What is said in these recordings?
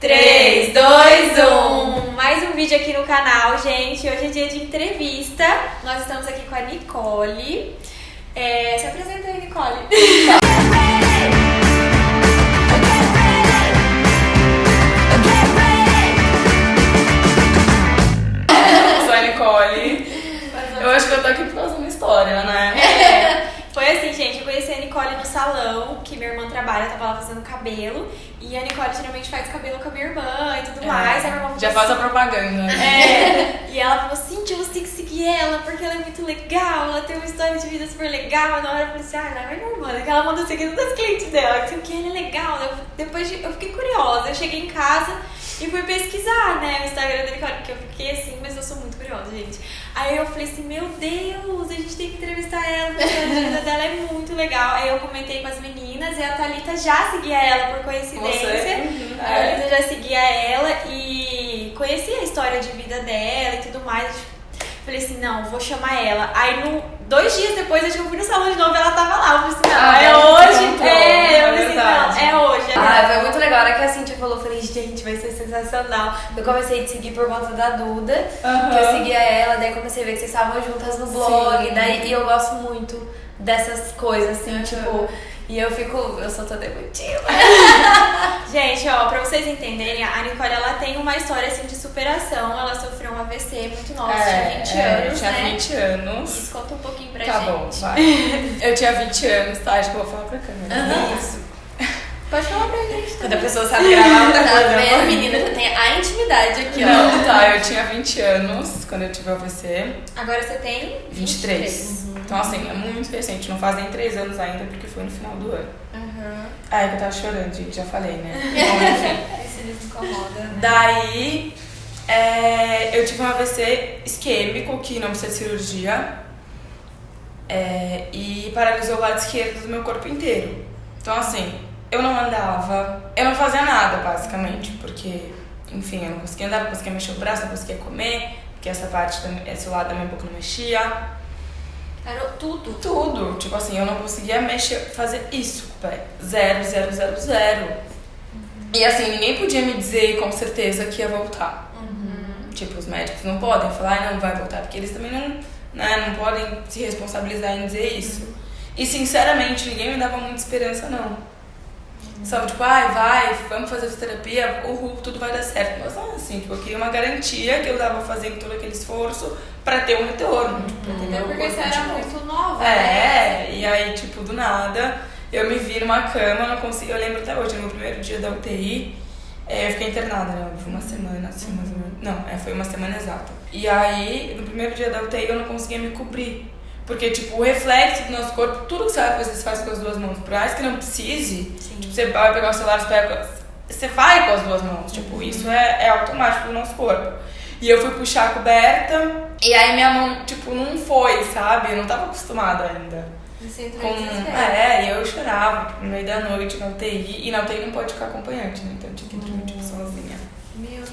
3, 2, 1. Mais um vídeo aqui no canal, gente. Hoje é dia de entrevista. Nós estamos aqui com a Nicole. Se apresenta aí, Nicole. Eu sou a Nicole. Eu acho que eu tô aqui por causa de uma história, né? Foi assim, gente, eu conheci a Nicole no salão, que minha irmã trabalha, eu tava lá fazendo cabelo. E a Nicole geralmente faz cabelo com a minha irmã e tudo mais. Aí minha irmã já faz a propaganda. E ela falou assim, você tem que seguir ela, porque ela é muito legal, ela tem uma história de vida super legal. Na hora eu falei assim, ela é minha irmã, que ela mandou seguir todas as clientes dela, que ela é legal. Eu fiquei curiosa, eu cheguei em casa e fui pesquisar, né, o Instagram da Nicole, porque eu fiquei assim, mas eu sou muito curiosa, gente. Aí eu falei assim, meu Deus, a gente tem que entrevistar ela, porque a vida dela é muito legal. Aí eu comentei com as meninas e a Thalita já seguia ela por coincidência. A Thalita já seguia ela e conhecia a história de vida dela e tudo mais. Falei assim, não, vou chamar ela. Aí 2 dias depois, eu fui no salão de novo e ela tava lá. Eu falei assim, não, é hoje. Eu falei assim, não, é hoje. Foi muito legal. A hora que a Cintia falou, eu falei, gente, vai ser sensacional. Eu comecei a te seguir por conta da Duda, que eu seguia ela, daí comecei a ver que vocês estavam juntas no blog, e eu gosto muito dessas coisas, assim, tipo... E eu sou toda emotiva. Gente, ó, pra vocês entenderem, a Nicole, ela tem uma história, assim, de superação. Ela sofreu um AVC muito nova, tinha 20 anos, eu tinha 20 anos. Isso, conta um pouquinho pra gente. Tá bom, vai. Eu tinha 20 anos, tá? Acho que eu vou falar pra câmera. Isso. Pode falar pra gente. Quando a pessoa sabe gravar outra coisa, a menina já tem a intimidade aqui, ó. Não, tá, eu tinha 20 anos quando eu tive o AVC. Agora você tem? 23. Então, assim, é muito recente, não faz nem 3 anos ainda, porque foi no final do ano. Ai, que eu tava chorando, gente, já falei, né? Bom, enfim. Esse livro incomoda, né? Daí, eu tive um AVC isquêmico, que não precisa de cirurgia, e paralisou o lado esquerdo do meu corpo inteiro. Então, assim, eu não andava, eu não fazia nada, basicamente, porque, enfim, eu não conseguia andar, não conseguia mexer o braço, não conseguia comer, porque esse lado da minha boca não mexia. Era tudo? Tudo. Tipo assim, eu não conseguia fazer isso com o pé. 0, 0, 0, 0. E assim, ninguém podia me dizer com certeza que ia voltar. Tipo, os médicos não podem falar, não vai voltar, porque eles também não podem se responsabilizar em dizer isso. E sinceramente, ninguém me dava muita esperança, não. Só tipo, vai, vamos fazer fisioterapia, tudo vai dar certo. Mas não, assim, tipo, eu queria uma garantia que eu tava fazendo todo aquele esforço pra ter um retorno. Tipo, pra ter meu porque corpo você era muito nova, e aí, tipo, do nada, eu me vi numa cama, não consegui. Eu lembro até hoje, no meu primeiro dia da UTI, eu fiquei internada, né? Foi uma semana, assim, mais ou menos. Não, foi uma semana exata. E aí, no primeiro dia da UTI, eu não conseguia me cobrir. Porque, tipo, o reflexo do nosso corpo, tudo que você vai fazer, você faz com as 2 mãos. Por mais que não precise, tipo, você vai pegar o celular, você vai com as 2 mãos. Tipo, isso é automático do nosso corpo. E eu fui puxar a coberta, e aí minha mão, tipo, não foi, sabe? Eu não tava acostumada ainda. E eu chorava, tipo, no meio da noite na UTI. E na UTI não pode ficar acompanhante, né? Então eu tinha que dormir, tipo, sozinha. Meu Deus.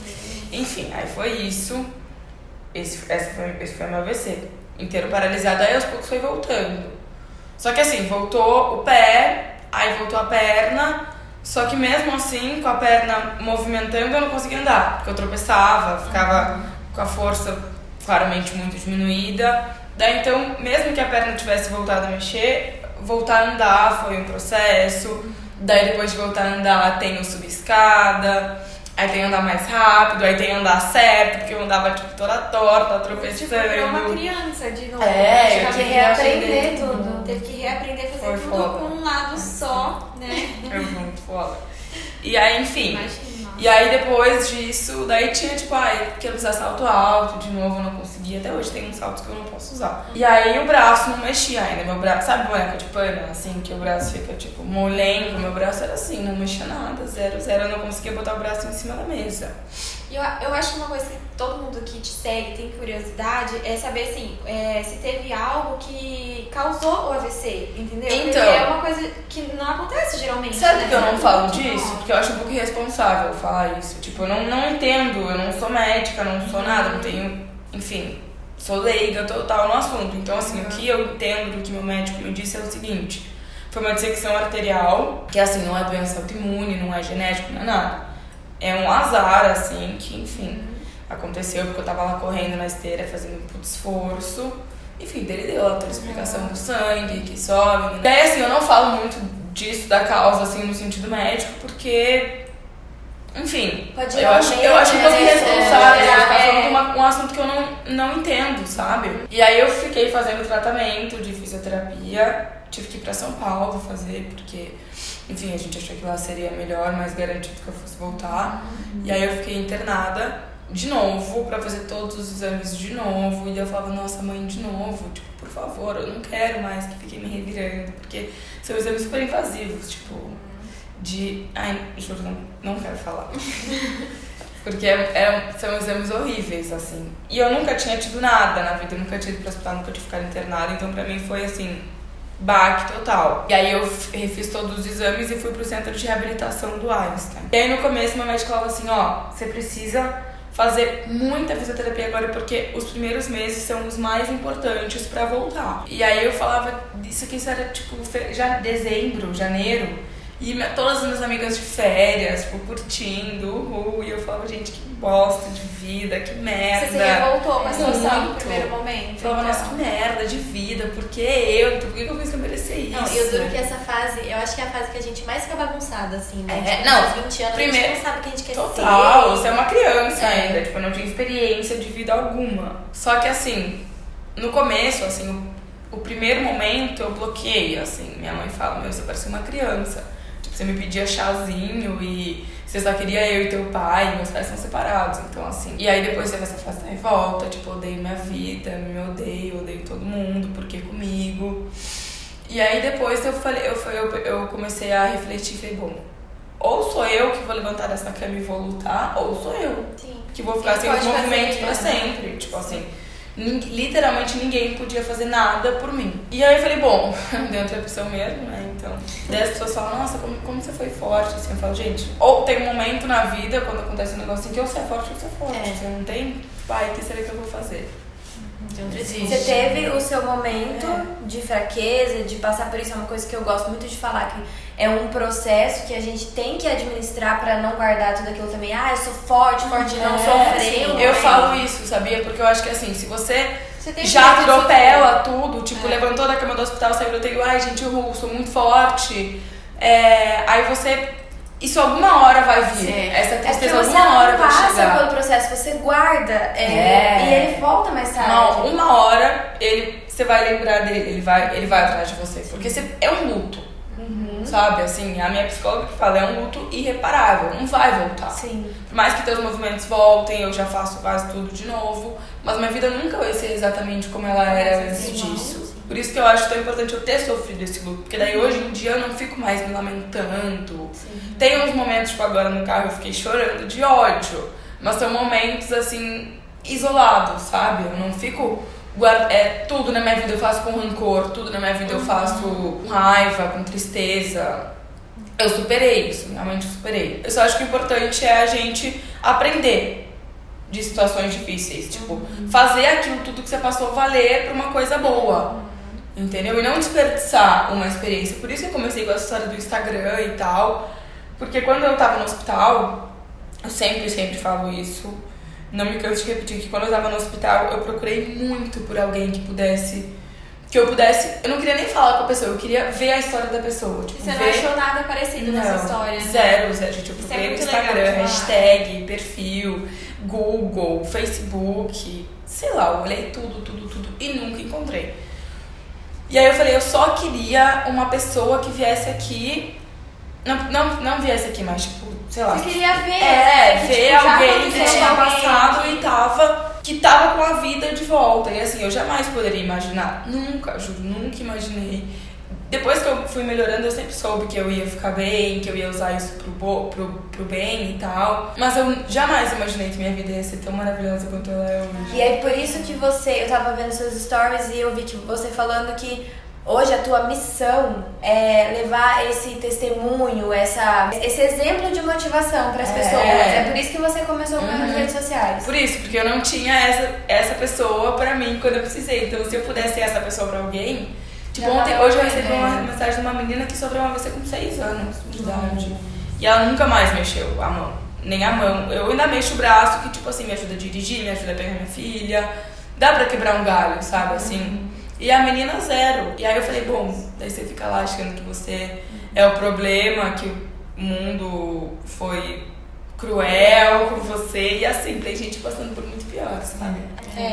Enfim, aí foi isso. Esse foi meu AVC. Inteiro paralisado, aí aos poucos foi voltando. Só que assim, voltou o pé, aí voltou a perna, só que mesmo assim, com a perna movimentando, eu não conseguia andar, porque eu tropeçava, ficava com a força claramente muito diminuída. Daí então, mesmo que a perna tivesse voltado a mexer, voltar a andar foi um processo. Daí depois de voltar a andar, tem o subir escada. Aí tem que andar mais rápido, aí tem que andar certo, porque eu andava tipo toda torta, tropeçando. Tipo, virou uma criança de novo. Eu tive que reaprender tudo. Teve que reaprender a fazer tudo foda. Com um lado só, né? Foi muito foda. E aí, enfim. Imagina. E aí depois disso, daí tinha tipo, quero usar salto alto, de novo eu não conseguia. Até hoje tem uns saltos que eu não posso usar. E aí o braço não mexia ainda, meu braço, sabe boneca de pano? Assim, que o braço fica tipo molengo, meu braço era assim, não mexia nada, 0, 0, eu não conseguia botar o braço em cima da mesa. E eu acho que uma coisa que todo mundo que te segue tem curiosidade é saber, assim, se teve algo que causou o AVC, entendeu? Então, porque é uma coisa que não acontece geralmente. Sabe né? que eu não falo disso? Porque eu acho um pouco irresponsável falar isso. Tipo, eu não entendo, eu não sou médica, não sou nada, não tenho, enfim, sou leiga total no assunto. Então, assim, o que eu entendo do que meu médico me disse é o seguinte: foi uma dissecção arterial, que assim, não é doença autoimune, não é genético, não é nada. é um azar, assim, que, enfim, aconteceu porque eu tava lá correndo na esteira, fazendo um puto esforço. Enfim, ele deu toda a explicação do sangue, que sobe. Né? Daí, assim, eu não falo muito disso, da causa, assim, no sentido médico, porque, enfim, pode eu acho um pouco irresponsável ficar falando de um assunto que eu não entendo, sabe? E aí eu fiquei fazendo tratamento de fisioterapia, tive que ir pra São Paulo fazer, porque, enfim, a gente achou que lá seria melhor, mais garantido que eu fosse voltar. E aí eu fiquei internada de novo, pra fazer todos os exames de novo. E eu falava, nossa, mãe, de novo, tipo, por favor, eu não quero mais que fiquem me revirando, porque são exames super invasivos, tipo, ai, juro, não quero falar. Porque são exames horríveis, assim. E eu nunca tinha tido nada na vida, eu nunca tinha ido pro hospital, nunca tinha ficado internada, então pra mim foi, assim, baque total. E aí eu refiz todos os exames e fui pro centro de reabilitação do Einstein. E aí no começo meu médico falava assim, você precisa fazer muita fisioterapia agora, porque os primeiros meses são os mais importantes pra voltar. E aí eu falava, isso era tipo já dezembro, janeiro, e todas as minhas amigas de férias, tipo, curtindo, e eu falava, gente, que bosta de vida, que merda. Você se revoltou com a situação no primeiro momento. Eu falava, nossa, que merda de vida, por que eu? Por que eu fiz que eu merecer isso? Não, e eu duro que essa fase, eu acho que é a fase que a gente mais fica bagunçada, assim, né? Tipo, não, 20 anos, primeiro, a gente não sabe o que a gente quer total, você é uma criança ainda, tipo, eu não tinha experiência de vida alguma. Só que, assim, no começo, assim, o primeiro momento eu bloqueei, assim, minha mãe fala, você parece uma criança. Você me pedia chazinho e você só queria eu e teu pai, meus pais são separados, então assim. E aí depois teve essa fase da revolta, tipo, odeio minha vida, me odeio todo mundo, por que comigo? E aí depois eu comecei a refletir e falei, bom, ou sou eu que vou levantar dessa cama e vou lutar, ou sou eu que vou ficar sem os movimentos pra sempre, tipo assim. Literalmente ninguém podia fazer nada por mim. E aí eu falei, bom, deu outra opção mesmo, né? Então, daí as pessoas falam, nossa, como você foi forte, assim, eu falo, gente, ou tem um momento na vida, quando acontece um negócio assim, que ou você é forte ou você é forte. Você não tem, o que será que eu vou fazer? Você teve o seu momento de fraqueza, de passar por isso, é uma coisa que eu gosto muito de falar, que é um processo que a gente tem que administrar pra não guardar tudo aquilo também. Eu sou forte, não sofrer. Eu falo isso, sabia? Porque eu acho que assim, se você já atropela tudo, tipo, levantou da cama do hospital, saiu do UTI, gente, eu sou muito forte, aí você... Isso alguma hora vai vir. Essa tristeza alguma hora vai chegar. Você passa pelo processo, você guarda e ele volta mais tarde. Não, uma hora você vai lembrar dele, ele vai atrás de você. Porque é um luto. Sabe, assim, a minha psicóloga que fala, é um luto irreparável, não vai voltar. Sim. Por mais que teus movimentos voltem, eu já faço quase tudo de novo, mas minha vida nunca vai ser exatamente como ela era antes disso. Por isso que eu acho tão importante eu ter sofrido esse luto, porque daí hoje em dia eu não fico mais me lamentando. Sim. Tem uns momentos, tipo agora no carro eu fiquei chorando de ódio, mas são momentos assim, isolados, sabe? Eu não fico... tudo na minha vida eu faço com rancor, tudo na minha vida eu faço com raiva, com tristeza. Eu superei isso, realmente eu superei. Eu só acho que o importante é a gente aprender de situações difíceis, tipo, fazer aquilo tudo que você passou valer pra uma coisa boa, entendeu? E não desperdiçar uma experiência. Por isso que eu comecei com essa história do Instagram e tal, porque quando eu tava no hospital, eu sempre falo isso, não me canso de repetir que quando eu tava no hospital, eu procurei muito por alguém que eu não queria nem falar com a pessoa, eu queria ver a história da pessoa. Tipo, e você não achou nada parecido nessa história? Zero, gente. Eu procurei no Instagram, hashtag, perfil, Google, Facebook, sei lá, eu olhei tudo e nunca encontrei. E aí eu falei, eu só queria uma pessoa que viesse aqui, não viesse aqui, mas tipo, sei lá. Você queria ver, ver alguém que tinha passado e que tava com a vida de volta. E assim, eu jamais poderia imaginar, nunca imaginei. Depois que eu fui melhorando, eu sempre soube que eu ia ficar bem, que eu ia usar isso pro bem e tal. Mas eu jamais imaginei que minha vida ia ser tão maravilhosa quanto ela é hoje. E aí por isso que eu tava vendo seus stories e eu vi que você falando que hoje a tua missão é levar esse testemunho, esse exemplo de motivação para as pessoas. É por isso que você começou com as redes sociais. Por isso, porque eu não tinha essa pessoa pra mim quando eu precisei. Então, se eu pudesse ser essa pessoa pra alguém... Tipo, hoje eu recebi uma mensagem de uma menina que sofreu uma AVC com 6 anos de idade. E ela nunca mais mexeu a mão. nem a mão. Eu ainda mexo o braço, que tipo assim, me ajuda a dirigir, me ajuda a pegar minha filha. Dá pra quebrar um galho, sabe, assim. E a menina zero. E aí eu falei, bom, daí você fica lá achando que você é o problema, que o mundo foi cruel com você. E assim, tem gente passando por muito pior, sabe?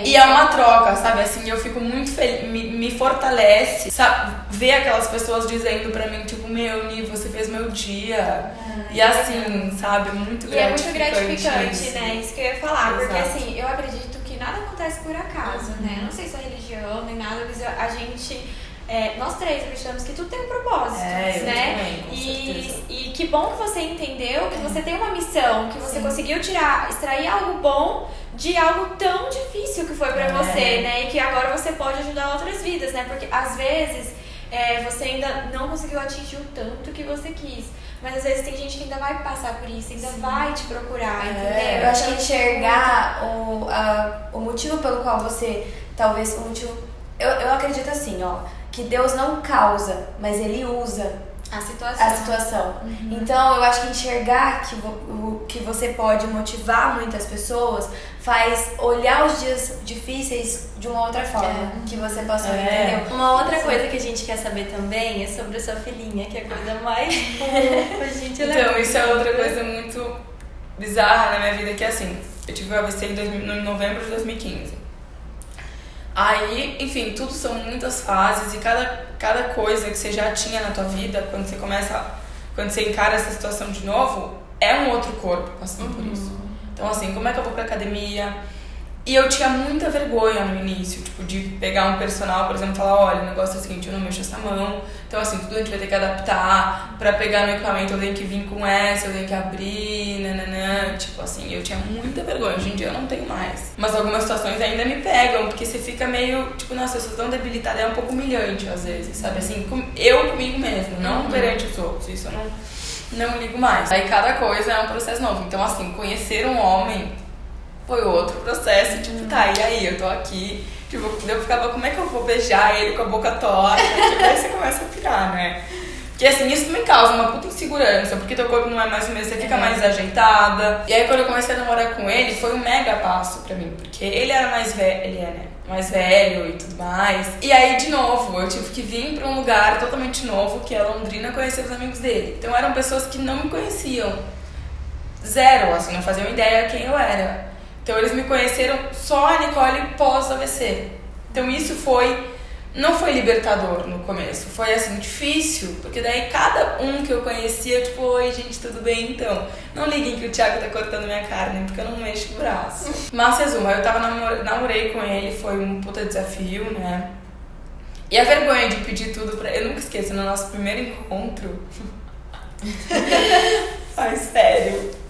E é uma troca, sabe? Assim, eu fico muito feliz, me fortalece, sabe? Ver aquelas pessoas dizendo pra mim, tipo, meu, Ni, você fez meu dia. E assim, sabe? Muito gratificante. E é muito gratificante, isso. né? Isso que eu ia falar. Exato. Porque assim, eu acredito que nada acontece por acaso, né? Não sei se é religião nem nada, mas a gente... nós três acreditamos que tudo tem um propósito, eu né? também, com certeza. E que bom que você entendeu que você tem uma missão, que você conseguiu extrair algo bom de algo tão difícil que foi pra você, né? E que agora você pode ajudar outras vidas, né? Porque às vezes você ainda não conseguiu atingir o tanto que você quis. Mas às vezes tem gente que ainda vai passar por isso, ainda vai te procurar, entendeu? Eu acho que enxergar o motivo pelo qual você, talvez o motivo... Eu acredito assim, ó, que Deus não causa, mas Ele usa a situação. Então, eu acho que enxergar que você pode motivar muitas pessoas faz olhar os dias difíceis de uma outra forma que você passou, entendeu? Uma outra coisa que a gente quer saber também é sobre a sua filhinha, que é a coisa mais fofa, gente. Então, isso é outra coisa muito bizarra na minha vida, que é assim, eu tive o AVC em novembro de 2015. Aí, enfim, tudo são muitas fases e cada coisa que você já tinha na tua vida, quando você encara essa situação de novo, é um outro corpo passando por isso. Então, assim, como é que eu vou pra academia? E eu tinha muita vergonha no início, tipo, de pegar um personal, por exemplo, e falar, olha, o negócio é o seguinte, eu não mexo essa mão, então assim, tudo a gente vai ter que adaptar, pra pegar no equipamento eu tenho que vir com essa, eu tenho que abrir, nananã, tipo assim, eu tinha muita vergonha, hoje em dia eu não tenho mais. Mas algumas situações ainda me pegam, porque você fica meio, tipo, nossa, eu sou tão debilitada, é um pouco humilhante às vezes, sabe, assim, eu comigo mesmo, não perante os outros, isso eu não ligo mais. Aí cada coisa é um processo novo, então assim, conhecer um homem foi outro processo, tipo, tá, e aí, eu tô aqui, tipo, eu ficava, como é que eu vou beijar ele com a boca torta? Tipo, aí você começa a pirar, né? Porque assim, isso me causa uma puta insegurança, porque teu corpo não é mais o mesmo, você fica mais desajeitada. E aí quando eu comecei a namorar com ele, foi um mega passo pra mim, porque ele era mais velho, ele é, né? Mais velho e tudo mais. E aí, de novo, eu tive que vir pra um lugar totalmente novo, que é Londrina, conhecer os amigos dele. Então eram pessoas que não me conheciam. Zero, assim, não faziam ideia quem eu era. Então eles me conheceram só a Nicole pós-AVC. Então isso não foi libertador no começo, foi assim, difícil, porque daí cada um que eu conhecia, tipo, oi gente, tudo bem então? Não liguem que o Thiago tá cortando minha carne, porque eu não mexo o braço. Mas resumo, eu namorei com ele, foi um puta desafio, né? E a vergonha de pedir tudo pra... Eu nunca esqueço, no nosso primeiro encontro... Ai, sério...